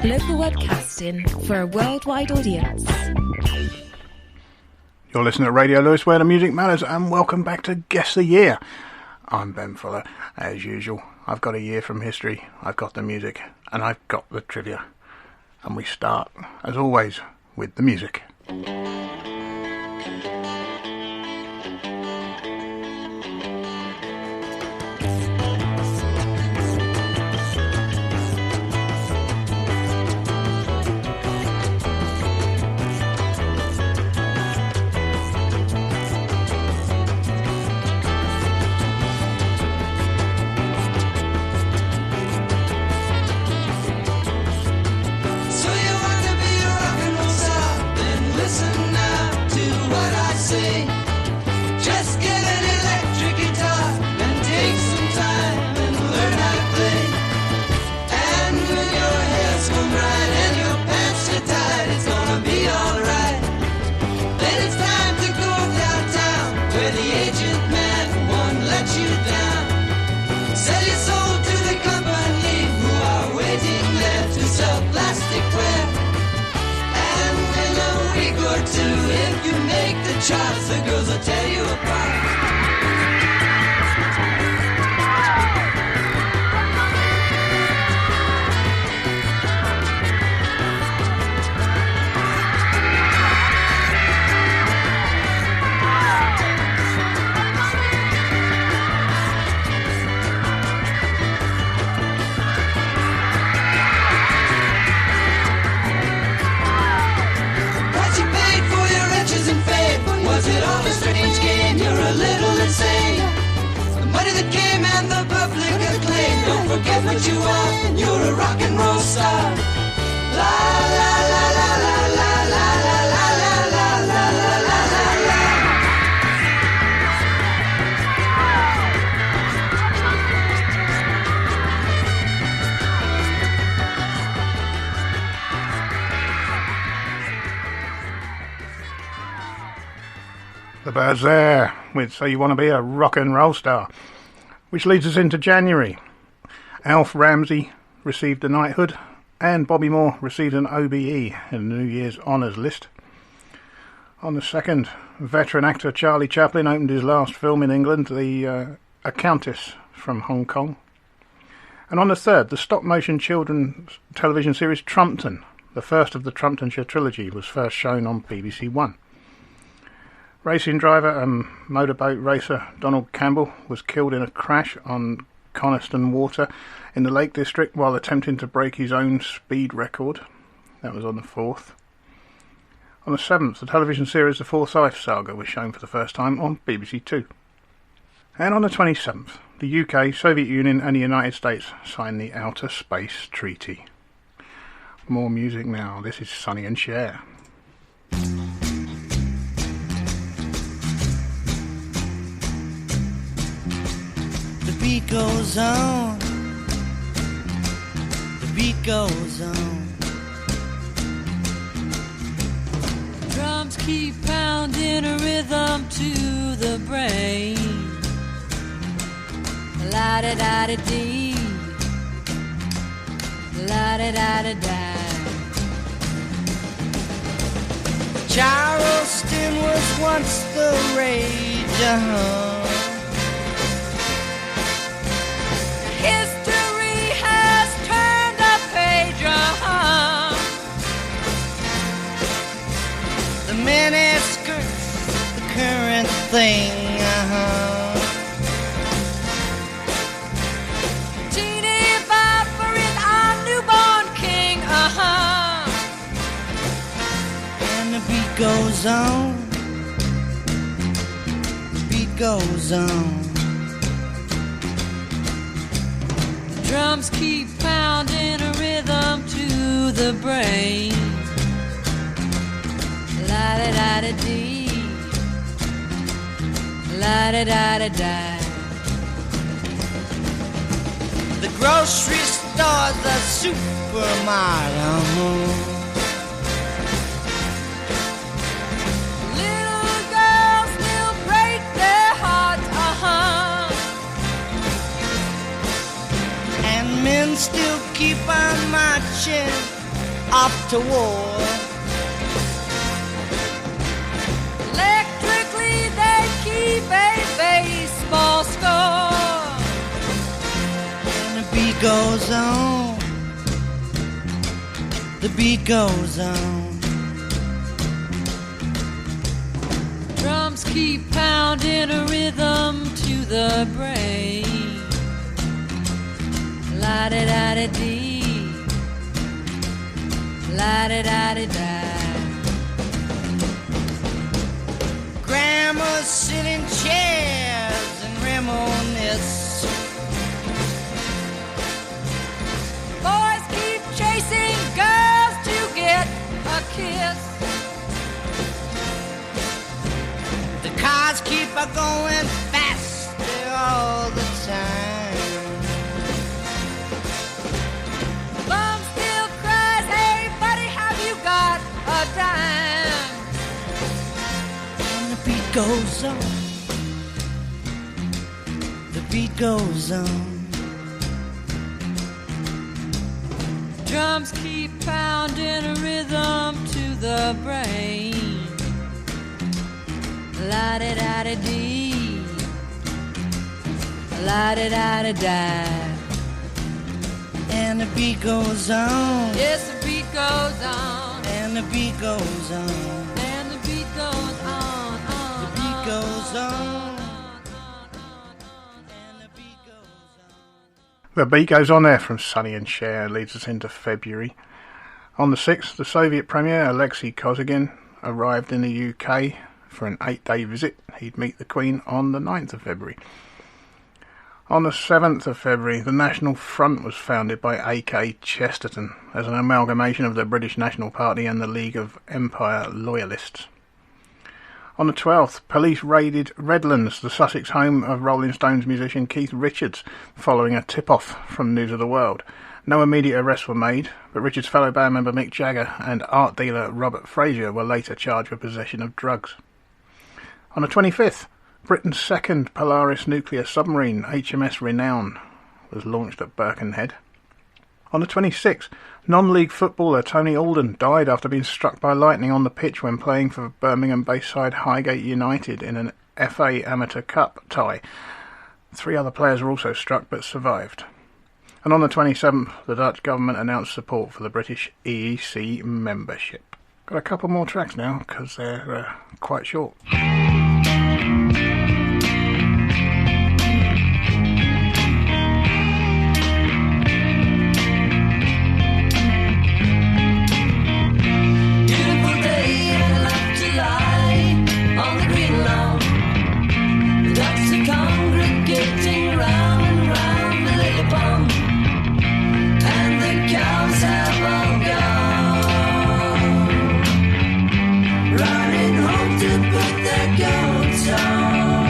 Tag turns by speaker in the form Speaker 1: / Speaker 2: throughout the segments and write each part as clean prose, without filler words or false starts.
Speaker 1: Local webcasting for a worldwide audience.
Speaker 2: You're listening to Radio Lewes, where the music matters, and welcome back to Guess the Year. I'm Ben Fuller. As usual, I've got a year from history, I've got the music, and I've got the trivia. And we start, as always, with the music.
Speaker 3: Charts, the girls will tear you apart. Was it all a strange game? You're a little insane. The money that came and the public acclaim. Don't forget what you are. You're a rock and roll star. La la la la la la la la la la la la la la.
Speaker 2: The Birds there with So You Want to Be a Rock and Roll Star, which leads us into January. Alf Ramsey received a knighthood and Bobby Moore received an OBE in the New Year's Honours list. On the 2nd, veteran actor Charlie Chaplin opened his last film in England, A Countess from Hong Kong. And on the 3rd, the stop-motion children's television series Trumpton, the first of the Trumptonshire trilogy, was first shown on BBC One. Racing driver and motorboat racer Donald Campbell was killed in a crash on Coniston Water in the Lake District while attempting to break his own speed record. That was on the 4th. On the 7th, the television series The Forsyth Saga was shown for the first time on BBC Two. And on the 27th, the UK, Soviet Union and the United States signed the Outer Space Treaty. More music now. This is Sonny and Cher.
Speaker 4: The beat goes on, the beat goes on. Drums keep pounding a rhythm to the brain. La-da-da-da-dee, la-da-da-da-da. Charleston was once the rage, History has turned a page, The miniskirt's the current thing, Teeny Bopper is our newborn king, And the beat goes on, the beat goes on. Drums keep pounding a rhythm to the brain. La-da-da-da-dee, la-da-da-da-da. The grocery store's the supermarket. Little girls will break their hearts, And
Speaker 3: and men still keep on marching off to war.
Speaker 4: Electrically they keep a baseball score.
Speaker 3: And the beat goes on. The beat goes on.
Speaker 4: Drums keep pounding a rhythm to the brain. La-di-da-di-dee, la-di-da-di-da.
Speaker 3: Grandmas sit in chairs and reminisce.
Speaker 4: Boys keep chasing girls to get a kiss.
Speaker 3: The cars keep a going faster all the time.
Speaker 4: Mom still cries, hey buddy, have you got a dime?
Speaker 3: And the beat goes on. The beat goes on.
Speaker 4: Drums keep pounding a rhythm to the brain. La-di-da-di-dee, la-di-da-di-da.
Speaker 3: And the beat goes on.
Speaker 4: Yes, the beat goes on.
Speaker 3: And the beat goes on.
Speaker 4: And the beat goes on.
Speaker 3: The beat goes on. And the beat goes on.
Speaker 2: The beat goes on there from Sonny and Cher leads us into February. On the 6th, the Soviet Premier Alexei Kosygin arrived in the UK for an 8-day visit. He'd meet the Queen on the 9th of February. On the 7th of February, the National Front was founded by A.K. Chesterton as an amalgamation of the British National Party and the League of Empire Loyalists. On the 12th, police raided Redlands, the Sussex home of Rolling Stones musician Keith Richards, following a tip-off from News of the World. No immediate arrests were made, but Richards' fellow band member Mick Jagger and art dealer Robert Fraser were later charged with possession of drugs. On the 25th, Britain's second Polaris nuclear submarine, HMS Renown, was launched at Birkenhead. On the 26th, non-league footballer Tony Alden died after being struck by lightning on the pitch when playing for Birmingham Bayside Highgate United in an FA Amateur Cup tie. 3 other players were also struck but survived. And on the 27th, the Dutch government announced support for the British EEC membership. Got a couple more tracks now because they're quite short.
Speaker 3: Running home to put their coats on.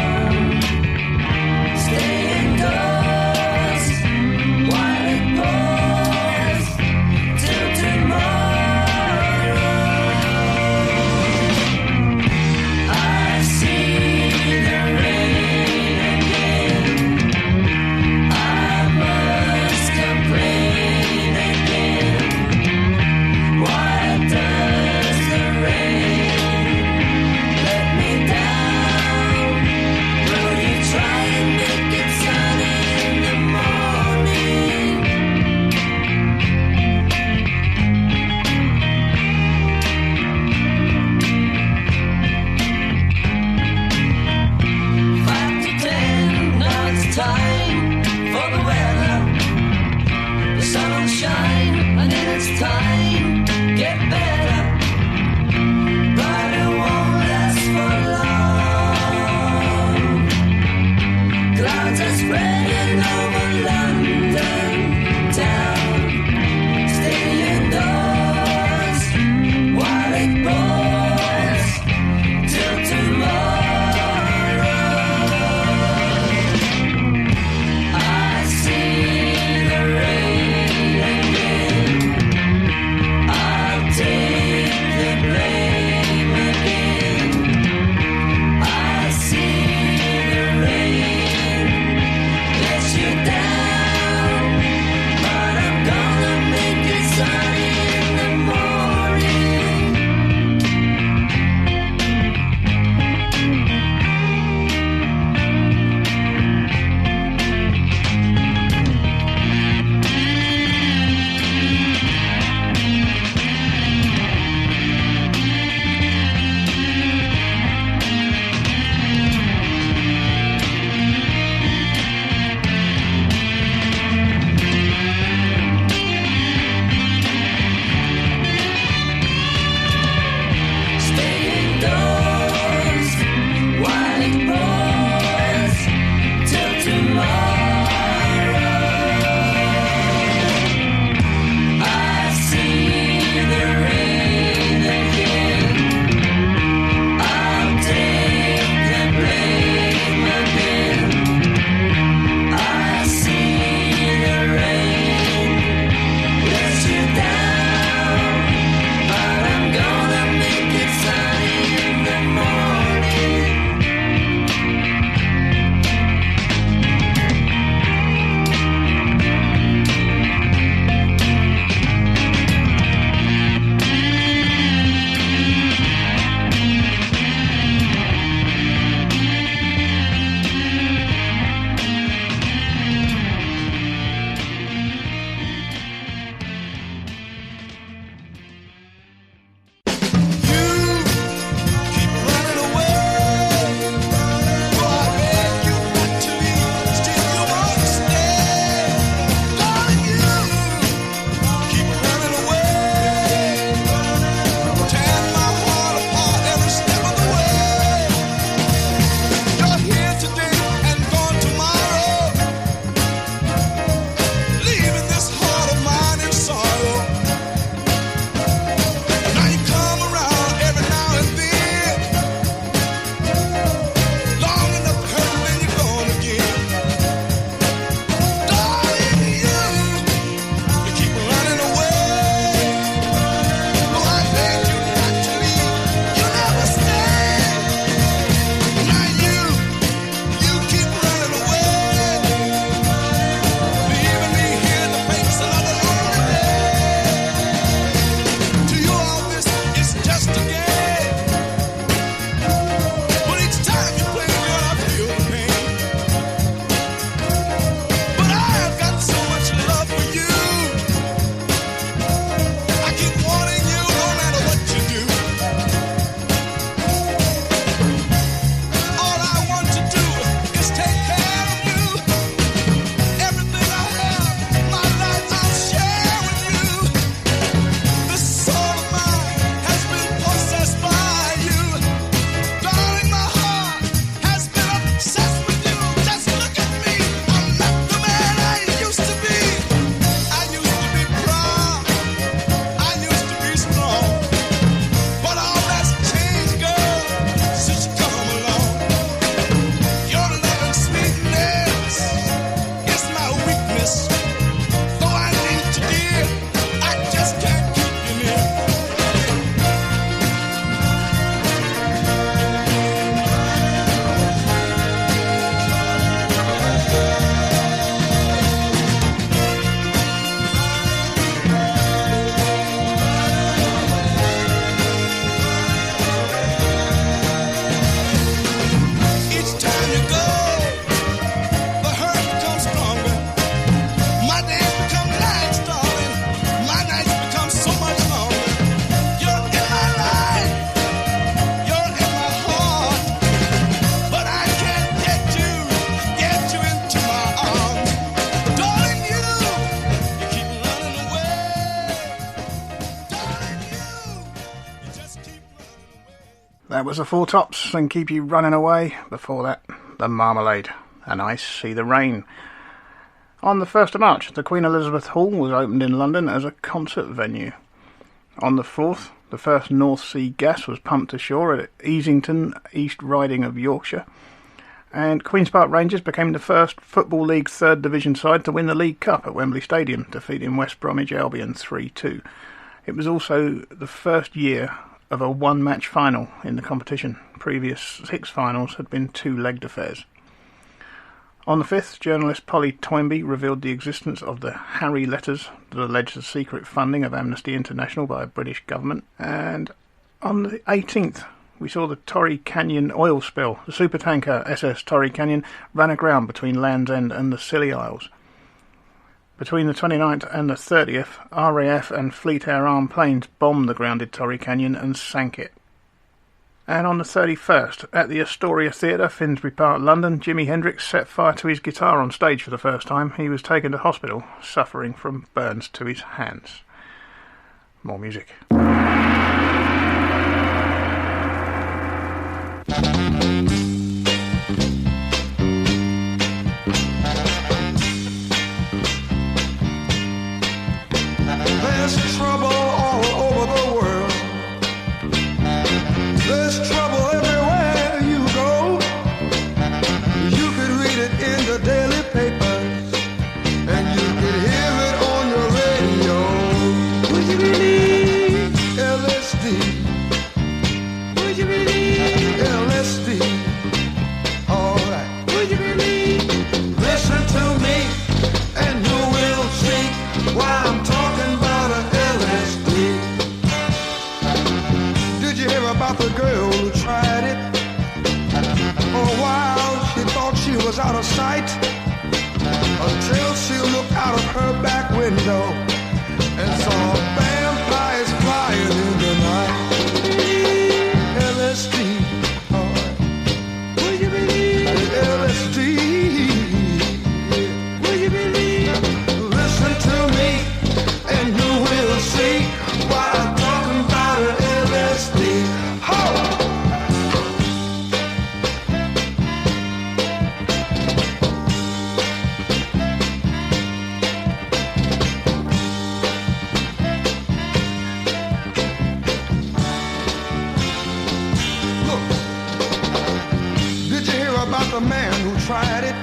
Speaker 2: That was the Four Tops and Keep You Running Away. Before that, The Marmalade and I See the Rain. On the 1st of March, the Queen Elizabeth Hall was opened in London as a concert venue. On the 4th, the first North Sea gas was pumped ashore at Easington, East Riding of Yorkshire. And Queen's Park Rangers became the first Football League 3rd Division side to win the League Cup at Wembley Stadium, defeating West Bromwich Albion 3-2. It was also the first year of a one-match final in the competition. Previous 6 finals had been 2-legged affairs. On the 5th, journalist Polly Toynbee revealed the existence of the Harry letters that alleged the secret funding of Amnesty International by the British government. And on the 18th, we saw the Torrey Canyon oil spill. The supertanker SS Torrey Canyon ran aground between Land's End and the Scilly Isles. Between the 29th and the 30th, RAF and Fleet Air Armed planes bombed the grounded Torrey Canyon and sank it. And on the 31st, at the Astoria Theatre, Finsbury Park, London, Jimi Hendrix set fire to his guitar on stage for the first time. He was taken to hospital, suffering from burns to his hands. More music.
Speaker 5: There's trouble all over the world. There's trouble everywhere you go. You could read it in the daily papers, and you could hear it on your radio. Would you believe LSD? Would you believe LSD? All right. Would you believe? Listen to me, and you will see why I'm talking about LSD. Did you hear about the girl who tried it? For a while she thought she was out of sight, until she looked out of her back window and saw vampires flying in the night. LSD, oh, will you believe LSD? Will you believe? Listen to me, and you will see why I'm talking about LSD. Ho! Look, did you hear about the man who tried it?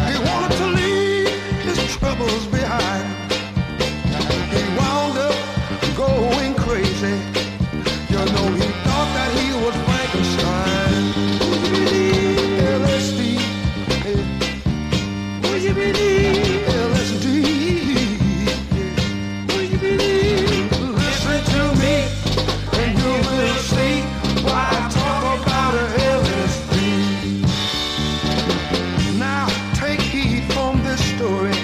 Speaker 5: He wanted to leave his troubles behind. He wound up going crazy. You know, he thought that he was Frankenstein. Would you believe LSD? Would you believe LSD? Would you believe? Listen to me, and you will see why I talk about LSD. Now, take heed from this story.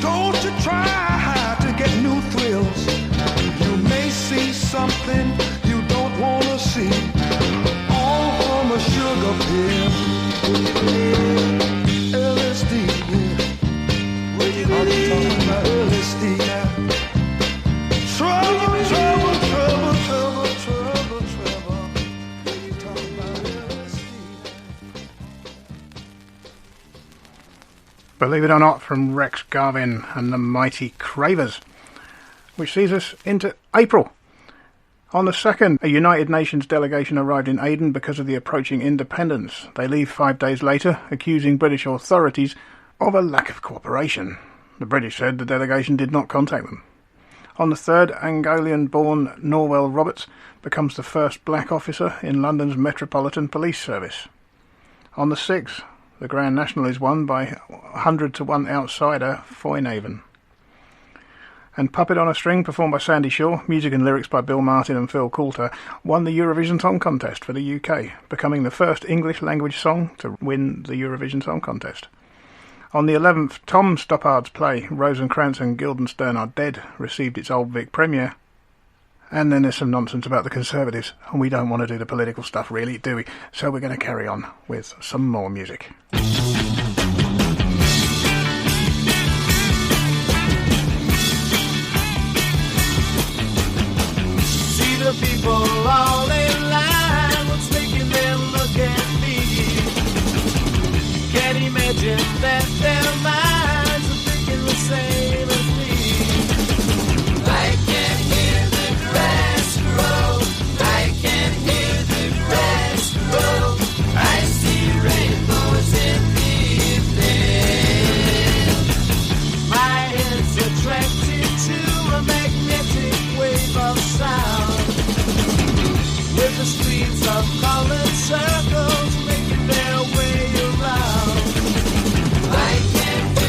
Speaker 5: Don't you try to get new thrills. You may see something you don't want to see, all from a sugar pill. LSD, yeah. I'm talking about LSD now. Trouble, trouble, trouble, trouble, trouble, trouble. I'm talking about LSD now.
Speaker 2: Believe it or not, from Rex Garvin and the Mighty Cravers, which sees us into April. On the 2nd, a United Nations delegation arrived in Aden because of the approaching independence. They leave 5 days later, accusing British authorities of a lack of cooperation. The British said the delegation did not contact them. On the 3rd, Angolian-born Norwell Roberts becomes the first black officer in London's Metropolitan Police Service. On the 6th, the Grand National is won by 100-1 outsider Foynaven. And Puppet on a String, performed by Sandy Shaw, music and lyrics by Bill Martin and Phil Coulter, won the Eurovision Song Contest for the UK, becoming the first English-language song to win the Eurovision Song Contest. On the 11th, Tom Stoppard's play, Rosencrantz and Guildenstern Are Dead, received its Old Vic premiere. And then there's some nonsense about the Conservatives, and we don't want to do the political stuff really, do we? So we're going to carry on with some more music.
Speaker 5: The people all in
Speaker 6: imagine that their minds are thinking the same as me. I can hear the grass grow. I can hear the grass grow. I see rainbows in the evening. My head's attracted to a magnetic wave of sound, with the streets of colored circles making their way around. I can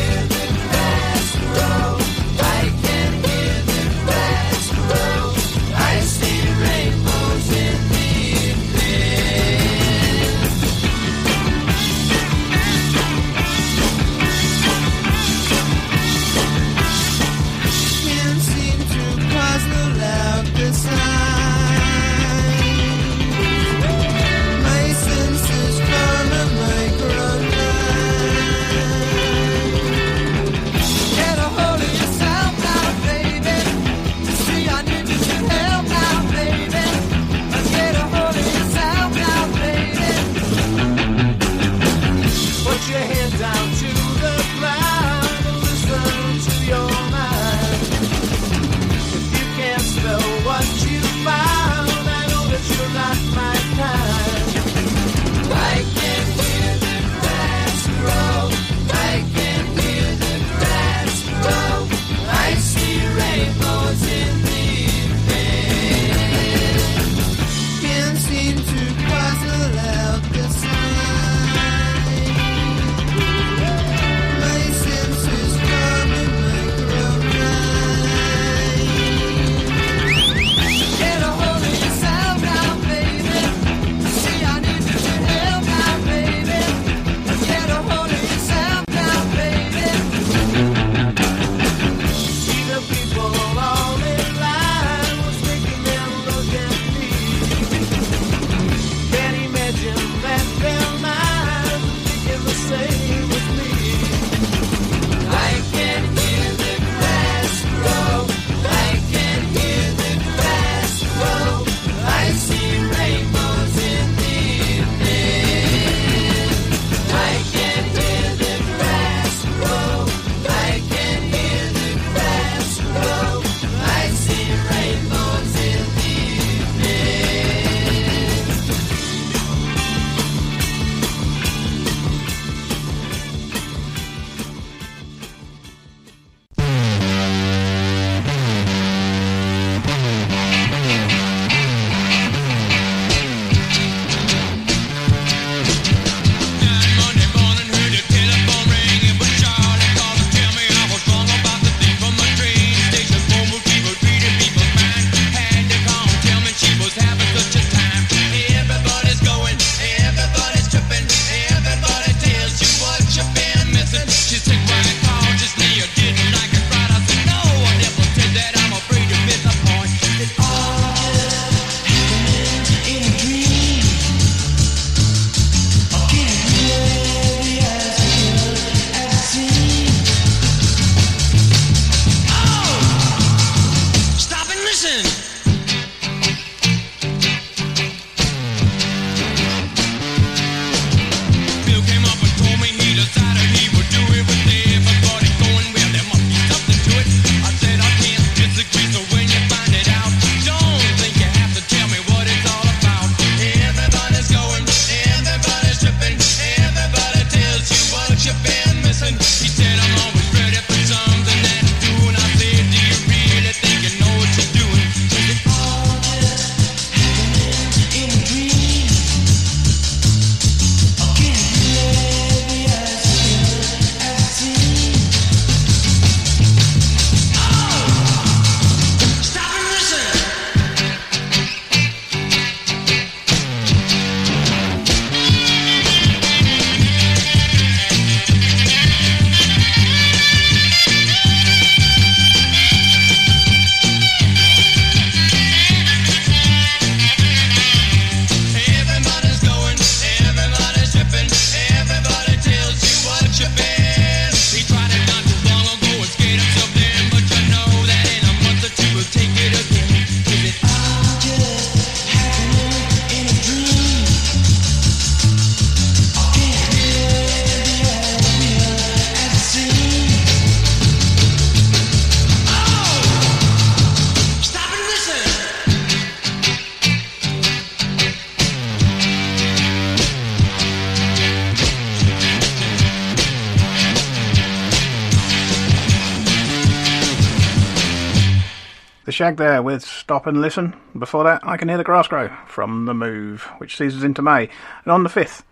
Speaker 2: The Shag there with Stop and Listen. Before that, I Can Hear the Grass Grow from The Move, which sees us into May. And on the 5th,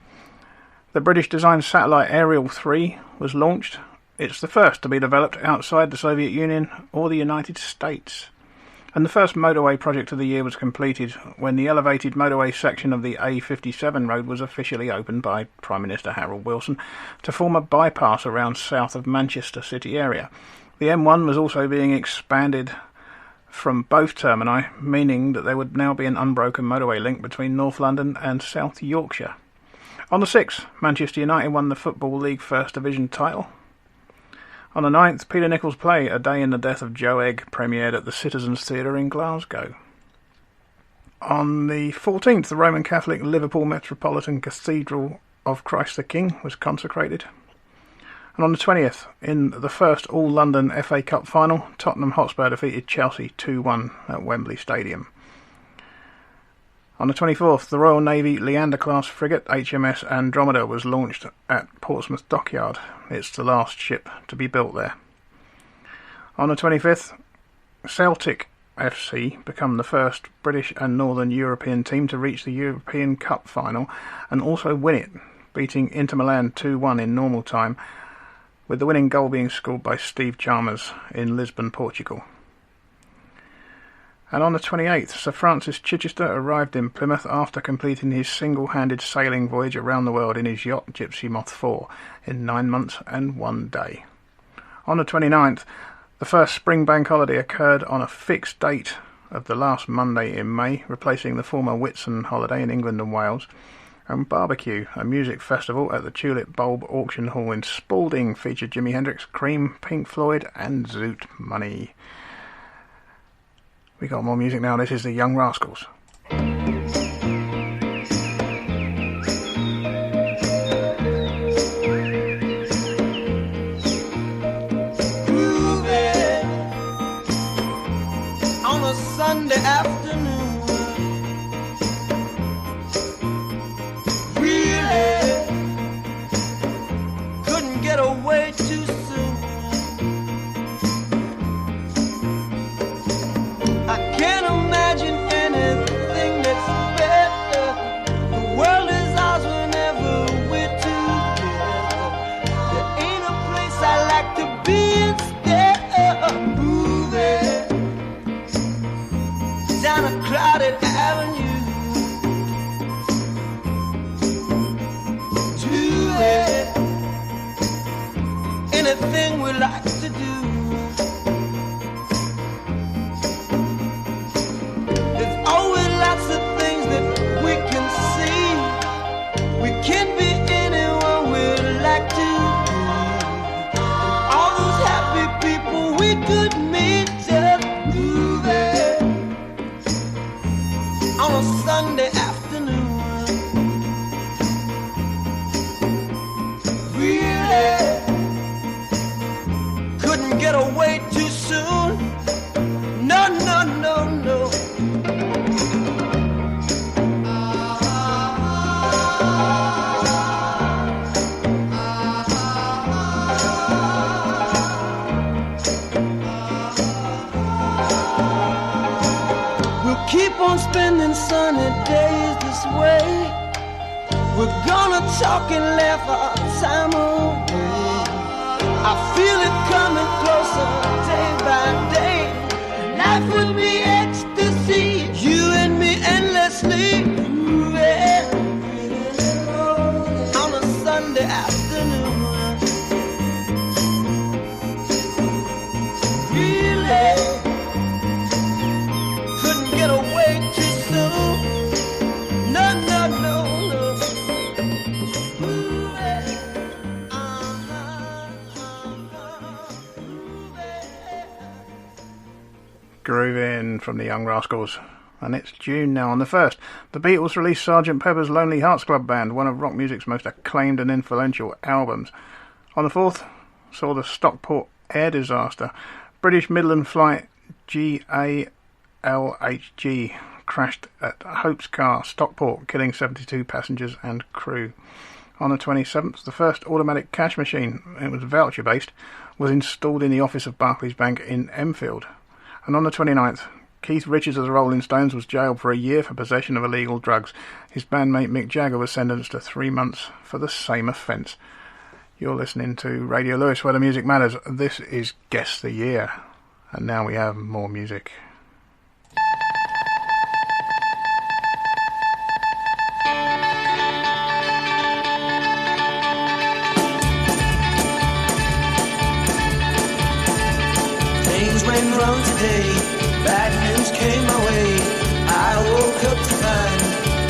Speaker 2: the British-designed satellite Ariel 3 was launched. It's the first to be developed outside the Soviet Union or the United States. And the first motorway project of the year was completed when the elevated motorway section of the A57 road was officially opened by Prime Minister Harold Wilson to form a bypass around south of Manchester city area. The M1 was also being expanded from both termini, meaning that there would now be an unbroken motorway link between North London and South Yorkshire. On the 6th, Manchester United won the Football League First Division title. On the 9th, Peter Nicholls' play A Day in the Death of Joe Egg premiered at the Citizens Theatre in Glasgow. On the 14th, the Roman Catholic Liverpool Metropolitan Cathedral of Christ the King was consecrated. And on the 20th, in the first All-London FA Cup final, Tottenham Hotspur defeated Chelsea 2-1 at Wembley Stadium. On the 24th, the Royal Navy Leander-class frigate HMS Andromeda was launched at Portsmouth Dockyard. It's the last ship to be built there. On the 25th, Celtic FC become the first British and Northern European team to reach the European Cup final and also win it, beating Inter Milan 2-1 in normal time, with the winning goal being scored by Steve Chalmers in Lisbon, Portugal. And on the 28th, Sir Francis Chichester arrived in Plymouth after completing his single-handed sailing voyage around the world in his yacht Gypsy Moth 4 in 9 months and 1 day. On the 29th, the first spring bank holiday occurred on a fixed date of the last Monday in May, replacing the former Whitsun holiday in England and Wales. And Barbecue, a music festival at the Tulip Bulb Auction Hall in Spalding, featured Jimi Hendrix, Cream, Pink Floyd and Zoot Money. We got more music now. This is the Young Rascals.
Speaker 6: Groovy on a Sunday afternoon. Really couldn't get away too soon. I can't imagine anything that's better. The world is ours whenever we're together. There ain't a place I like to be instead of moving down a crowded avenue. Do it, anything we like to do. Lots of things that we can see. We can be anyone we like to be. All those happy people we could meet just moving on a Sunday afternoon. Really couldn't get away too soon. No, no, no, no. Keep on spending sunny days this way. We're gonna talk and laugh our time away. I feel it coming closer day by day. Life would be ecstasy, you and me endlessly moving on a Sunday afternoon. Really get away too soon. No, no, no, no.
Speaker 2: Groovin' from the Young Rascals. And it's June now. On the 1st, the Beatles released Sgt. Pepper's Lonely Hearts Club Band, one of rock music's most acclaimed and influential albums. On the 4th, saw the Stockport air disaster. British Midland flight GALHG crashed at Hope's Car, Stockport, killing 72 passengers and crew. On the 27th, the first automatic cash machine, it was voucher-based, was installed in the office of Barclays Bank in Enfield. And on the 29th, Keith Richards of the Rolling Stones was jailed for a year for possession of illegal drugs. His bandmate Mick Jagger was sentenced to 3 months for the same offence. You're listening to Radio Lewis, where the music matters. This is Guess the Year. And now we have more music.
Speaker 6: Things went wrong today, bad news came my way. I woke up to find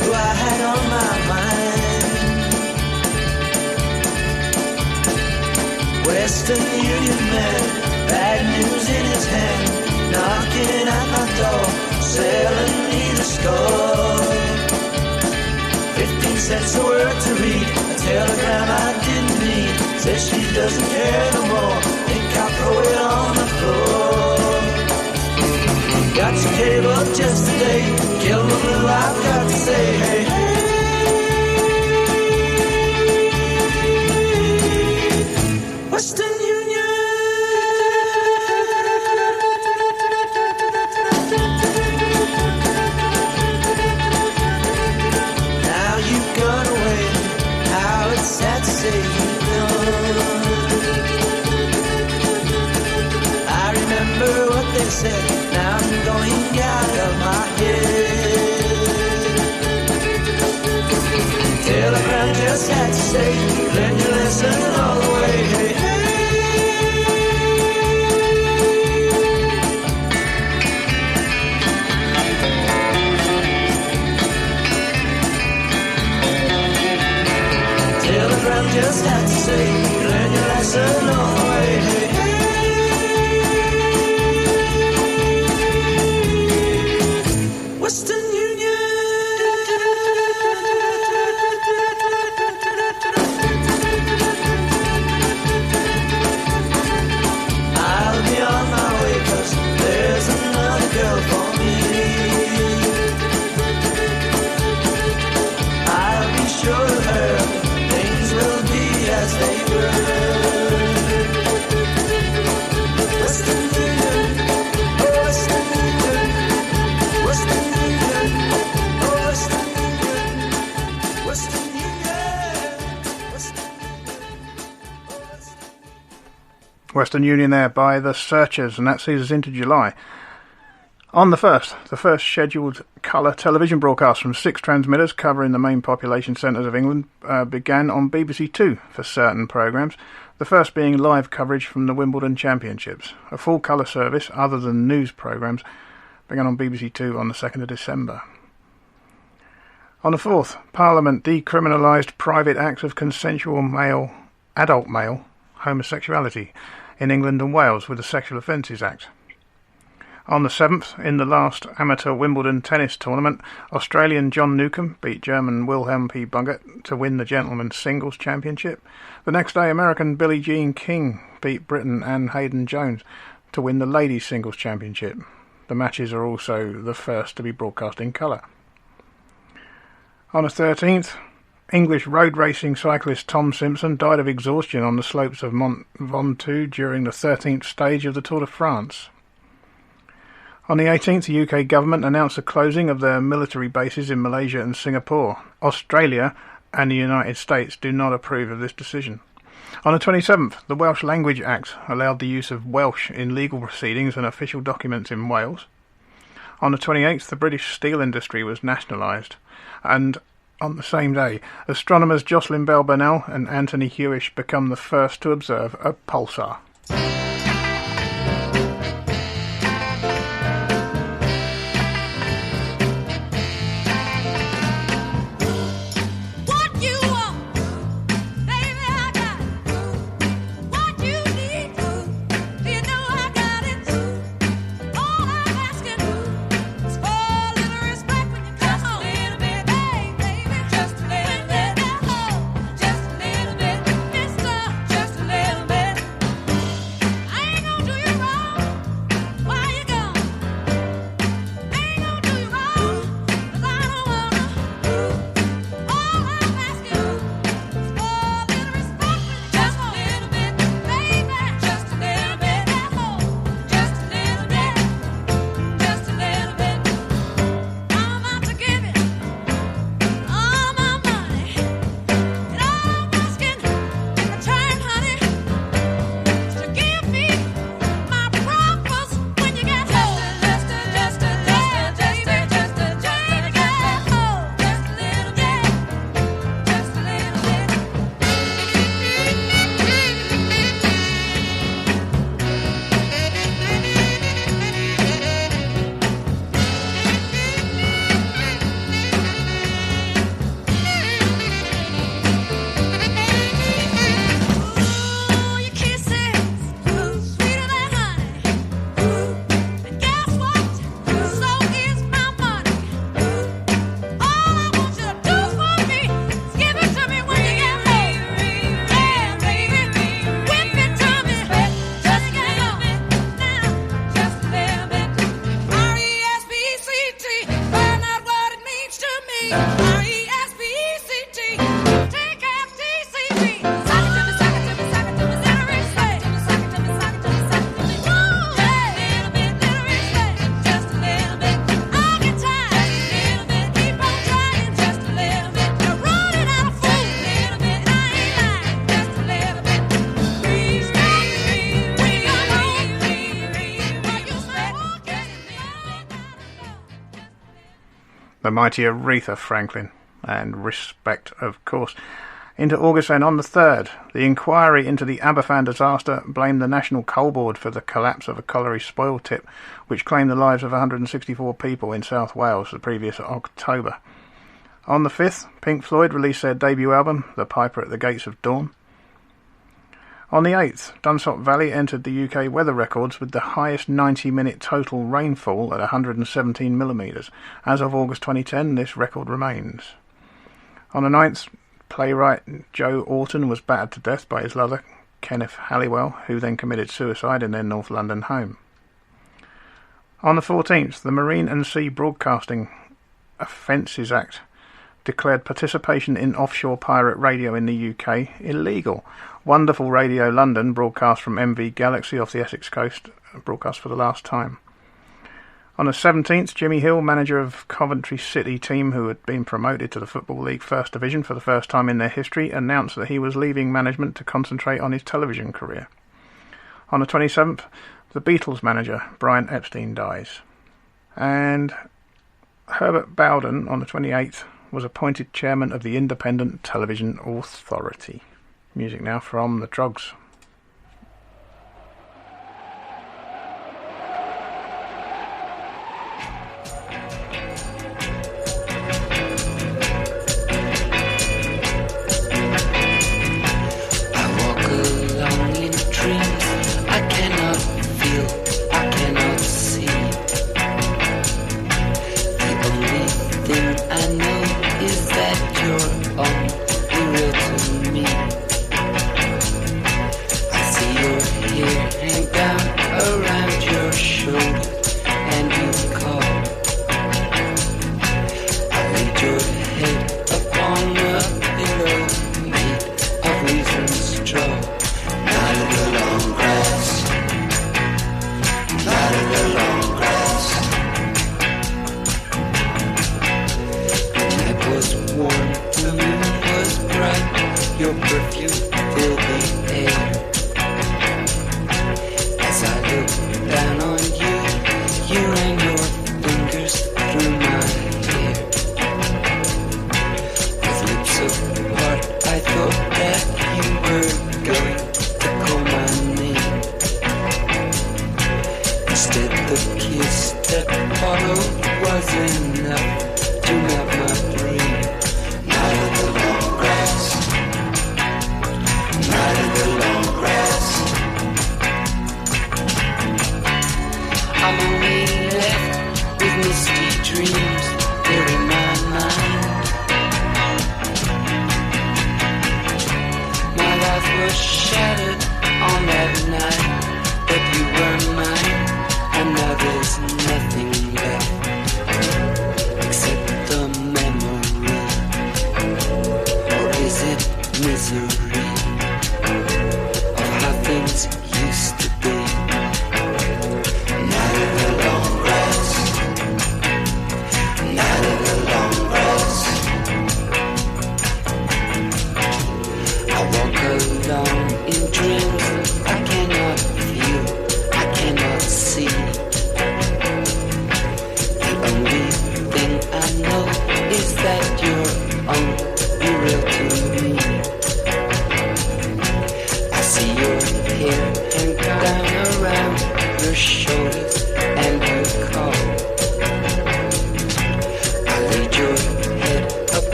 Speaker 6: who I had on my mind. Western Union man, bad news in his hand, knocking at my door, selling me the score. 15 cents a word to read, a telegram I didn't need. Says she doesn't care no more, think I'll throw it on the floor. Got your cable just today, kill the blue, I've got to say, hey, hey. Western said, now I'm going out of my head. Telegram just had to say, learn your lesson all the way. Hey, hey. Telegram just had to say, learn your lesson all the way. Hey, hey. Western Union. I'll be on my way, 'cause there's another girl for me. I'll be sure of her, things will be as they were. Western Union, oh Western Union, Western Union, oh Western Union, Western Union, Western Union.
Speaker 2: Western Union there by The Searchers, and that sees us into July. On the 1st, the first scheduled colour television broadcast from 6 transmitters covering the main population centres of England began on BBC Two for certain programmes, the first being live coverage from the Wimbledon Championships. A full colour service, other than news programmes, began on BBC Two on the 2nd of December. On the 4th, Parliament decriminalised private acts of consensual adult male homosexuality in England and Wales with the Sexual Offences Act. On the 7th, in the last amateur Wimbledon tennis tournament, Australian John Newcombe beat German Wilhelm P. Bungert to win the gentlemen's singles championship. The next day, American Billie Jean King beat Britain Anne Hayden-Jones to win the ladies' singles championship. The matches are also the first to be broadcast in colour. On the 13th, English road racing cyclist Tom Simpson died of exhaustion on the slopes of Mont Ventoux during the 13th stage of the Tour de France. On the 18th, the UK government announced the closing of their military bases in Malaysia and Singapore. Australia and the United States do not approve of this decision. On the 27th, the Welsh Language Act allowed the use of Welsh in legal proceedings and official documents in Wales. On the 28th, the British steel industry was nationalised. And on the same day, astronomers Jocelyn Bell Burnell and Anthony Hewish become the first to observe a pulsar. the mighty Aretha Franklin, and Respect, of course. Into August then, on the 3rd, the inquiry into the Aberfan disaster blamed the National Coal Board for the collapse of a colliery spoil tip, which claimed the lives of 164 people in South Wales the previous October. On the 5th, Pink Floyd released their debut album, The Piper at the Gates of Dawn. On the 8th, Dunsop Valley entered the UK weather records with the highest 90-minute total rainfall at 117 millimetres. As of August 2010, this record remains. On the 9th, playwright Joe Orton was battered to death by his lover, Kenneth Halliwell, who then committed suicide in their North London home. On the 14th, the Marine and Sea Broadcasting Offences Act declared participation in offshore pirate radio in the UK illegal. Wonderful Radio London, broadcast from MV Galaxy off the Essex coast, broadcast for the last time. On the 17th, Jimmy Hill, manager of Coventry City team who had been promoted to the Football League First Division for the first time in their history, announced that he was leaving management to concentrate on his television career. On the 27th, the Beatles manager, Brian Epstein, dies. And Herbert Bowden, on the 28th, was appointed chairman of the Independent Television Authority. Music now from The Drugs.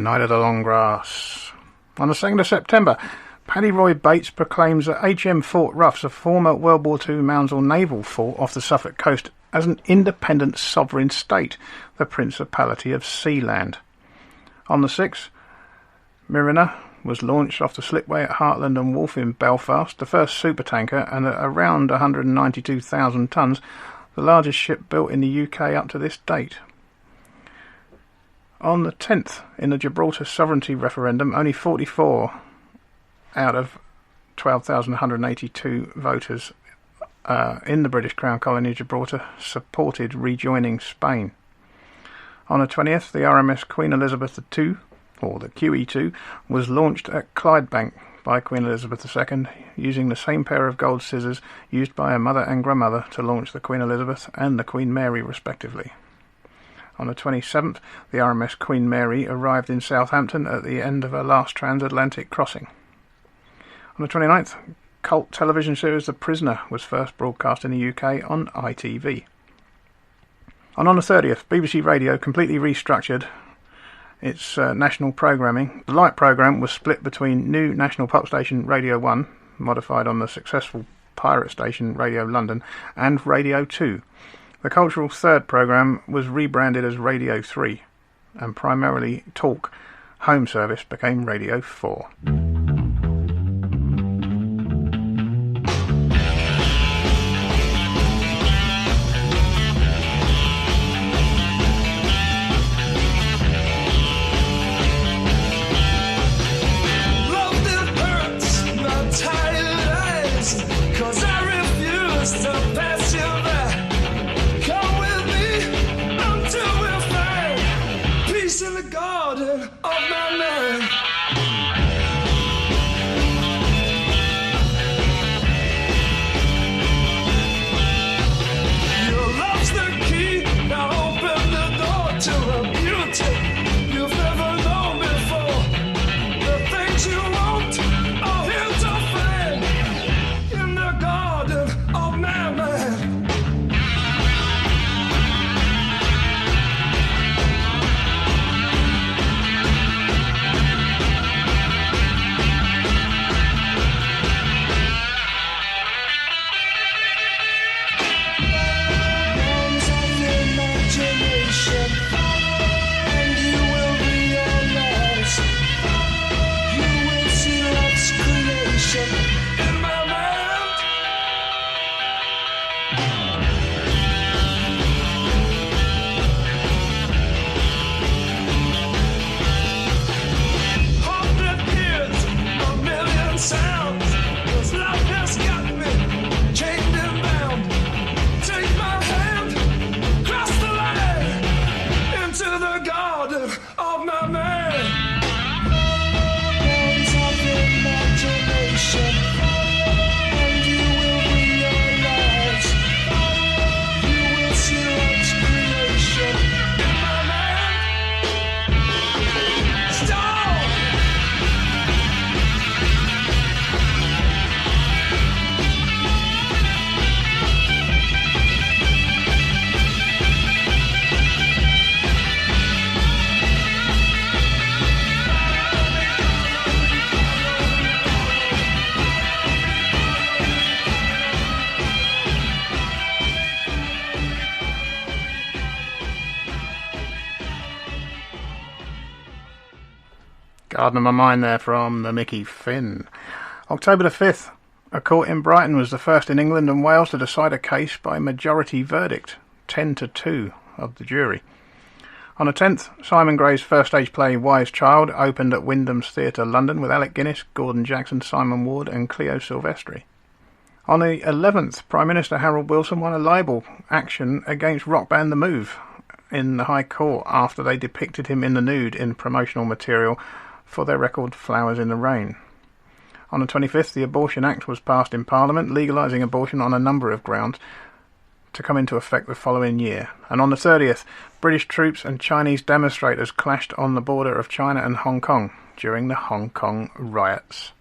Speaker 2: Night of the Long Grass. On the 2nd of September, Paddy Roy Bates proclaims that HM Fort Roughs, a former World War II Maunsell naval fort off the Suffolk coast, as an independent sovereign state, the Principality of Sealand. On the 6th, Mariner was launched off the slipway at Heartland and Wharf in Belfast, the first supertanker, and at around 192,000 tonnes, the largest ship built in the UK up to this date. On the 10th, in the Gibraltar sovereignty referendum, only 44 out of 12,182 voters in the British Crown colony Gibraltar supported rejoining Spain. On the 20th, the RMS Queen Elizabeth II, or the QE2, was launched at Clydebank by Queen Elizabeth II, using the same pair of gold scissors used by her mother and grandmother to launch the Queen Elizabeth and the Queen Mary respectively. On the 27th, the RMS Queen Mary arrived in Southampton at the end of her last transatlantic crossing. On the 29th, cult television series The Prisoner was first broadcast in the UK on ITV. And on the 30th, BBC Radio completely restructured its national programming. The Light programme was split between new national pop station Radio 1, modified on the successful pirate station Radio London, and Radio 2. The cultural third programme was rebranded as Radio 3, and primarily talk home service became Radio 4. Garden of My Mind there from the Mickey Finn. October the 5th, a court in Brighton was the first in England and Wales to decide a case by majority verdict, 10-2 of the jury. On the 10th, Simon Gray's first stage play Wise Child opened at Wyndham's Theatre London with Alec Guinness, Gordon Jackson, Simon Ward and Cleo Silvestri. On the 11th, Prime Minister Harold Wilson won a libel action against rock band The Move in the High Court after they depicted him in the nude in promotional material for their record Flowers in the Rain. On the 25th, the Abortion Act was passed in Parliament, legalising abortion on a number of grounds to come into effect the following year. And on the 30th, British troops and Chinese demonstrators clashed on the border of China and Hong Kong during the Hong Kong riots.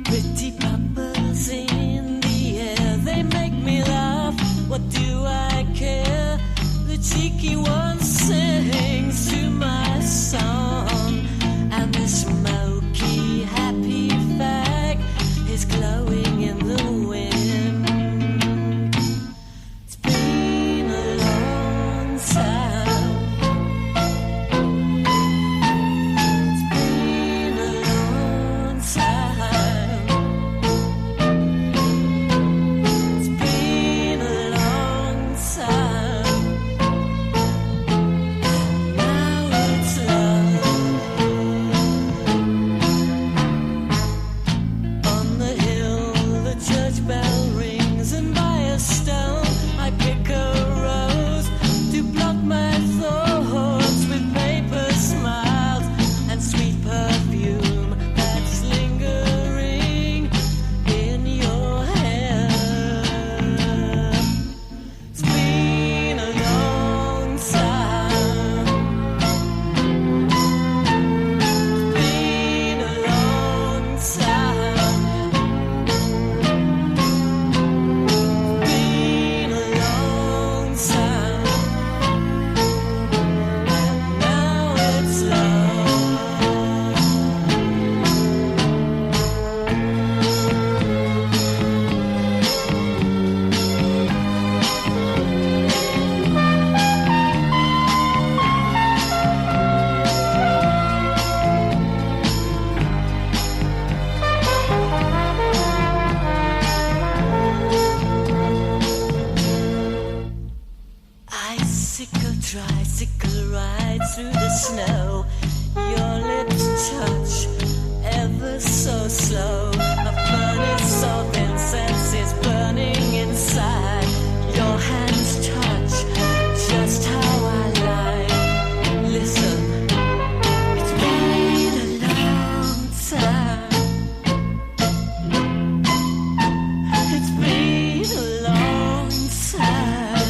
Speaker 7: Pretty bubbles in the air, they make me laugh. What do I care? The cheeky one sings to my song, and the smoky happy fag is glowing in the wind. It's been a long through the snow. Your lips touch ever so slow. A furnace of incense is burning inside. Your hands touch just how I like. Listen, it's been a long time. It's been a long time.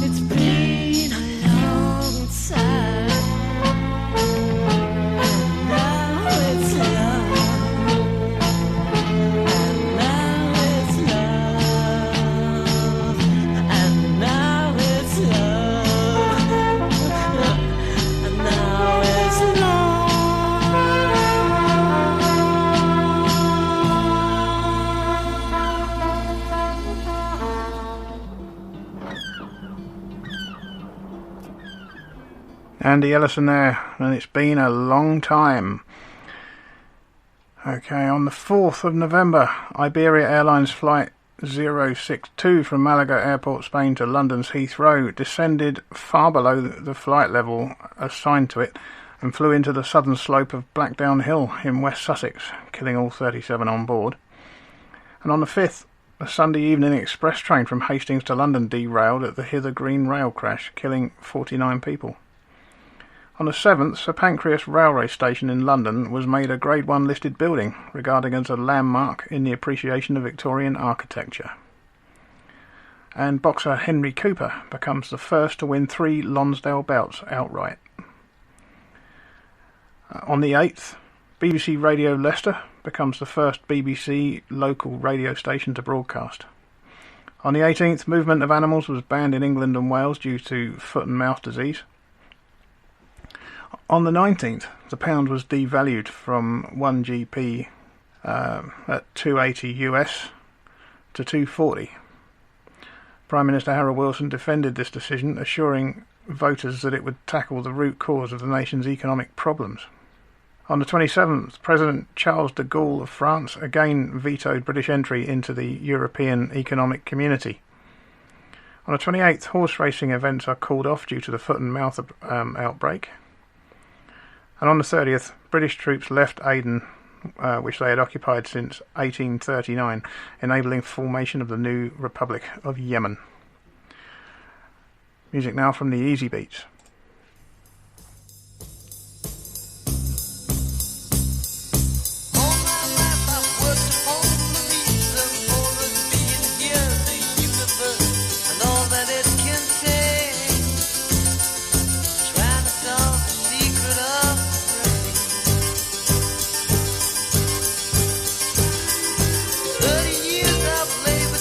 Speaker 7: It's been a long time. And now it's love. And now it's love. And now it's love. And now it's
Speaker 2: Andy Ellison there, and it's been a long time. Okay, on the 4th of November, Iberia Airlines flight 062 from Malaga Airport, Spain to London's Heathrow descended far below the flight level assigned to it and flew into the southern slope of Blackdown Hill in West Sussex, killing all 37 on board. And on the 5th, a Sunday evening express train from Hastings to London derailed at the Hither Green rail crash, killing 49 people. On the 7th, Sir Pancras Railway Station in London was made a Grade 1 listed building, regarded as a landmark in the appreciation of Victorian architecture. And boxer Henry Cooper becomes the first to win 3 Lonsdale belts outright. On the 8th, BBC Radio Leicester becomes the first BBC local radio station to broadcast. On the 18th, movement of animals was banned in England and Wales due to foot and mouth disease. On the 19th, the pound was devalued from 1 GP at 280 US to 240. Prime Minister Harold Wilson defended this decision, assuring voters that it would tackle the root cause of the nation's economic problems. On the 27th, President Charles de Gaulle of France again vetoed British entry into the European Economic Community. On the 28th, horse racing events are called off due to the foot and mouth outbreak. And on the 30th, British troops left Aden, which they had occupied since 1839, enabling formation of the new Republic of Yemen. Music now from the Easy Beats.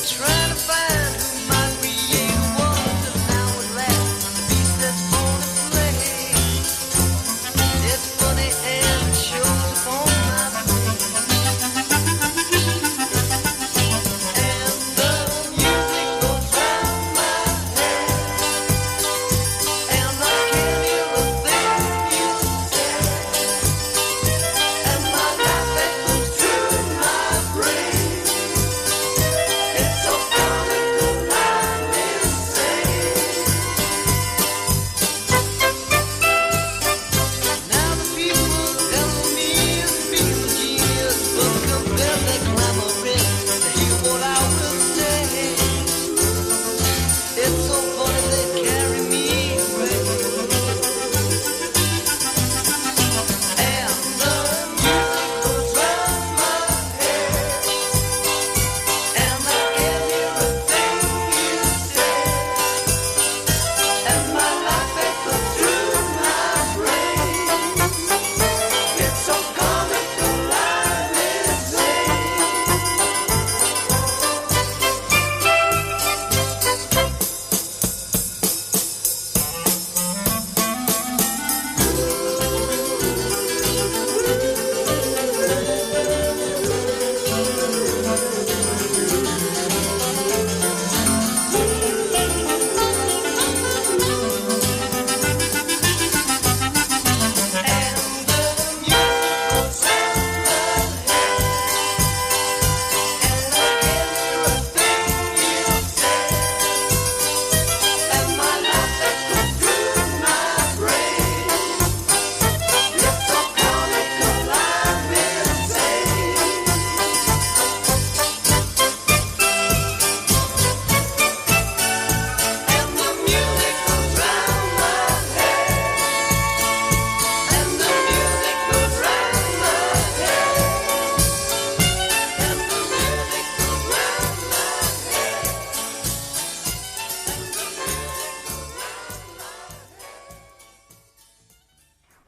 Speaker 3: Trying to find who might create a world that now would last. Beast that's born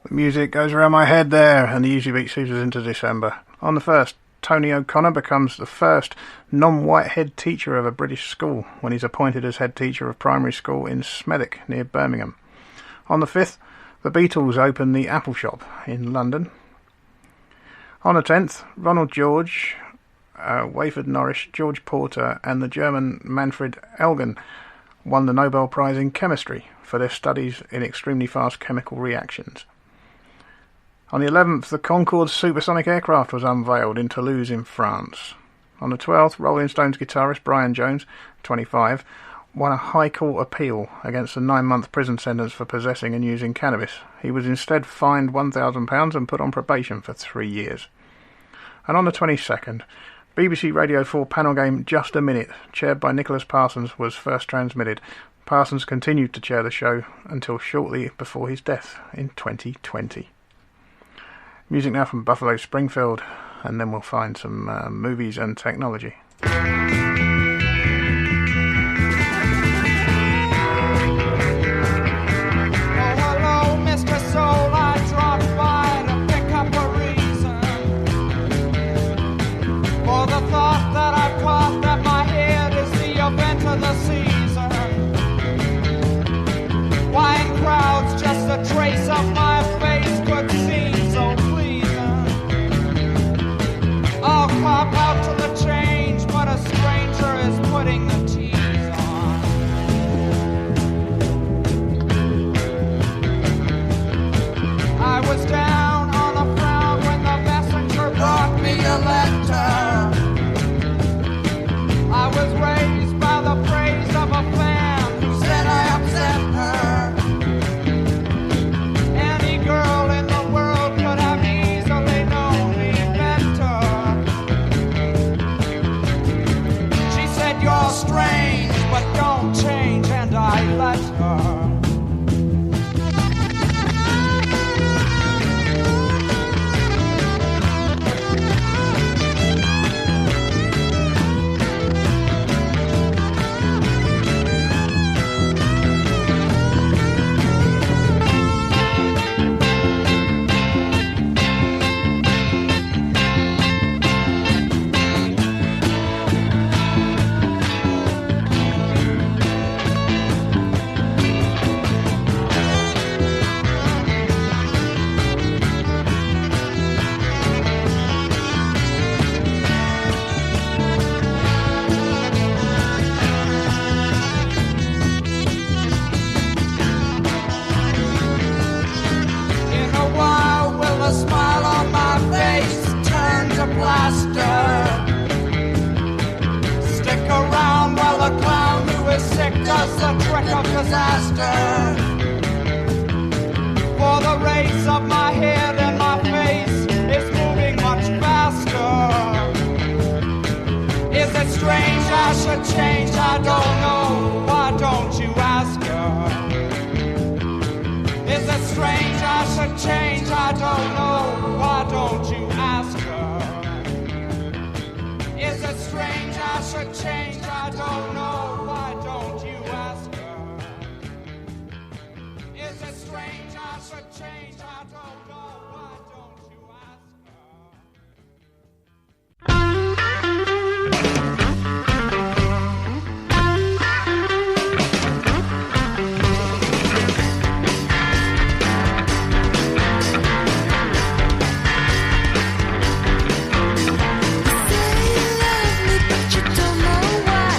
Speaker 2: The music goes around my head there, and the Easy Beat sees us into December. On the 1st, Tony O'Connor becomes the first non-white head teacher of a British school when he's appointed as head teacher of primary school in Smethwick, near Birmingham. On the 5th, the Beatles open the Apple Shop in London. On the 10th, Ronald George, Wayford Norris, George Porter and the German Manfred Elgen won the Nobel Prize in Chemistry for their studies in extremely fast chemical reactions. On the 11th, the Concorde supersonic aircraft was unveiled in Toulouse in France. On the 12th, Rolling Stones guitarist Brian Jones, 25, won a High Court appeal against a 9-month prison sentence for possessing and using cannabis. He was instead fined £1,000 and put on probation for 3 years. And on the 22nd, BBC Radio 4 panel game Just a Minute, chaired by Nicholas Parsons, was first transmitted. Parsons continued to chair the show until shortly before his death in 2020. Music now from Buffalo Springfield, and then we'll find some movies and technology.
Speaker 8: Oh, hello, Mr. Soul, I dropped by to pick up a reason for the thought that I've caught that my head is the event of the season. Why in crowds just a trace of my face could seem so I'll cop out to the change, but a stranger is putting the tease on. I was down on the ground when the messenger brought me a letter. I was raised by the praise of a fan who said I upset her. Any girl in the world could have easily known me better. You're strange, but don't change, and I let her. Does the trick of disaster. For the race of my head and my face is moving much faster. Is it strange I should change? I don't know. Why don't you ask her? Is it strange I should change? I don't know. Why don't you ask her? Is it strange I should change? I don't know. Why don't you ask her? Is it strange I should change? I don't know. Why don't you ask
Speaker 3: Say you love me, but you don't know why.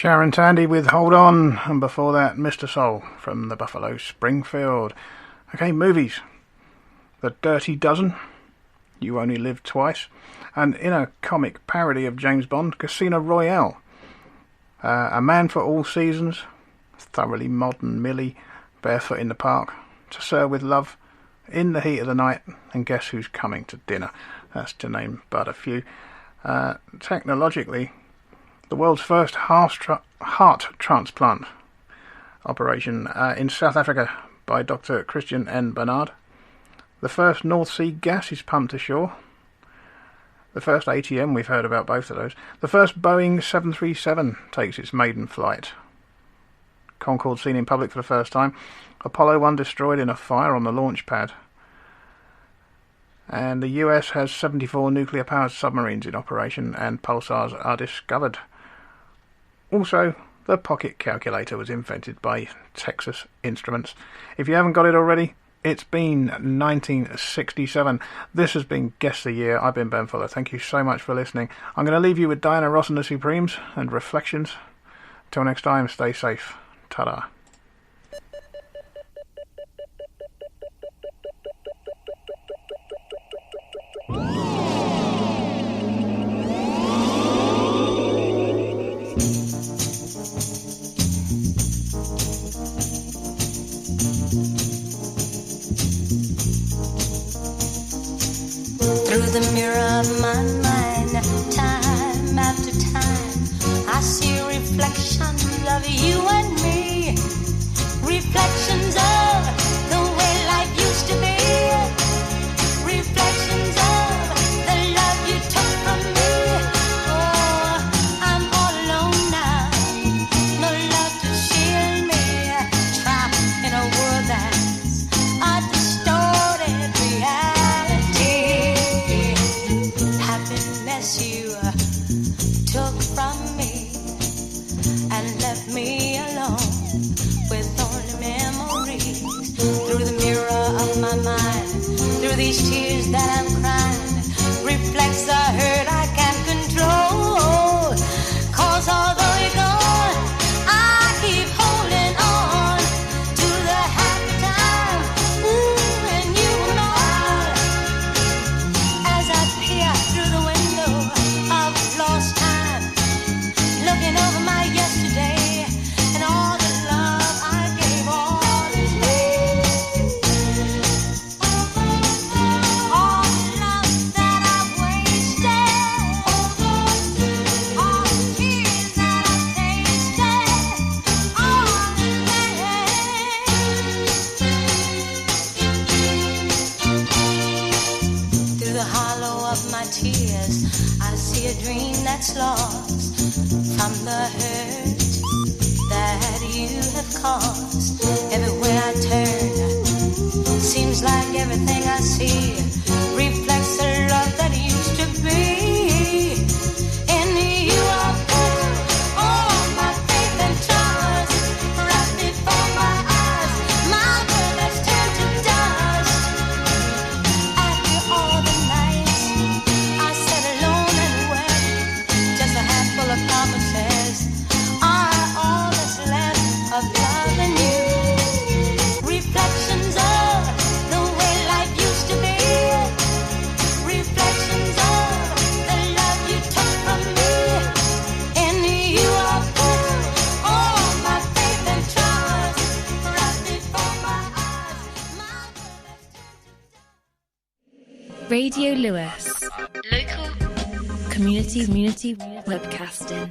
Speaker 2: Sharon Tandy with Hold On, and before that Mr. Soul from the Buffalo Springfield. Okay, movies. The Dirty Dozen, You Only Live Twice, and in a comic parody of James Bond, Casino Royale. A Man for All Seasons, Thoroughly Modern Millie, Barefoot in the Park, To Sir with Love, In the Heat of the Night, and Guess Who's Coming to Dinner. That's to name but a few. Technologically, the world's first heart transplant operation in South Africa by Dr. Christian N. Bernard. The first North Sea gas is pumped ashore. The first ATM, we've heard about both of those. The first Boeing 737 takes its maiden flight. Concorde seen in public for the first time. Apollo 1 destroyed in a fire on the launch pad. And the US has 74 nuclear-powered submarines in operation, and pulsars are discovered. Also, the pocket calculator was invented by Texas Instruments. If you haven't got it already, it's been 1967. This has been Guess the Year. I've been Ben Fuller. Thank you so much for listening. I'm going to leave you with Diana Ross and the Supremes and Reflections. Till next time, stay safe. Ta-da.
Speaker 7: Through the mirror of my mind, time after time, I see reflections of you and me. Reflections of the way life used to be. Reflections of the love you took from me. Oh, I'm all alone now, no love to shield me. Trapped in a world that's a distorted reality. Happiness you took from me and left me alone with only memories. Through the mirror of my mind, through these tears that I'm crying, reflects the hurt I can't control. 'Cause although you're gone, I keep holding on to the happy time. Ooh, when you were mine. As I peer through the window of lost time, looking over my yesterday and all the love I gave all is all the love that I've wasted, all the tears that I've tasted, all the pain. Through the hollow of my tears, I see a dream that's lost from the hurt that you have caused. Everywhere I turn, seems like everything I see reflects the love that used to be. In you I put all my faith and trust, right before my eyes, my world has turned to dust. After all the nights I sat alone and wept, just a handful of promises are all that's left of love and you. Reflections of the way life used to be. Reflections of the love you took from me. In you I put all my faith and trust, right before my eyes, my world has turned to
Speaker 1: Radio Lewes. Local community webcasting.